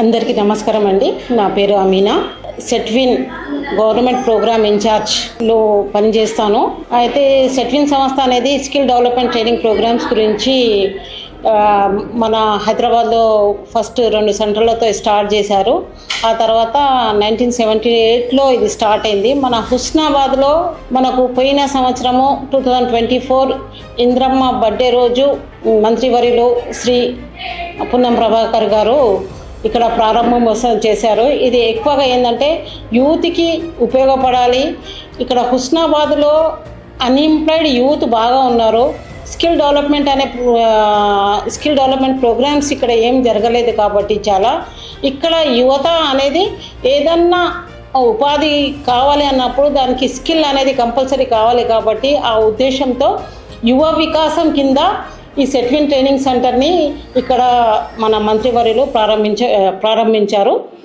అందరికీ నమస్కారం అండి. నా పేరు అమీనా. సెట్విన్ గవర్నమెంట్ ప్రోగ్రామ్ ఇన్ఛార్జ్లో పనిచేస్తాను. అయితే సెట్విన్ సంస్థ అనేది స్కిల్ డెవలప్మెంట్ ట్రైనింగ్ ప్రోగ్రామ్స్ గురించి మన హైదరాబాద్లో ఫస్ట్ 2 సెంటర్లతో స్టార్ట్ చేశారు. ఆ తర్వాత 1978లో ఇది స్టార్ట్ అయింది. మన హుస్నాబాద్లో మనకు పోయిన సంవత్సరము 2024 ఇంద్రమ్మ బర్త్డే రోజు మంత్రివర్యులు శ్రీ పున్నం ప్రభాకర్ గారు ఇక్కడ ప్రారంభోత్సవం చేశారు. ఇది ఎక్కువగా ఏంటంటే యూత్కి ఉపయోగపడాలి. ఇక్కడ హుస్నాబాద్లో అన్ఎంప్లాయిడ్ యూత్ బాగా ఉన్నారు. స్కిల్ డెవలప్మెంట్ ప్రోగ్రామ్స్ ఇక్కడ ఏం జరగలేదు కాబట్టి ఇక్కడ యువత అనేది ఏదన్నా ఉపాధి కావాలి అన్నప్పుడు దానికి స్కిల్ అనేది కంపల్సరీ కావాలి కాబట్టి ఆ ఉద్దేశంతో యువ వికాసం కింద ఈ సెట్విన్ ట్రైనింగ్ సెంటర్ని ఇక్కడ మన మంత్రివర్యులు ప్రారంభించారు.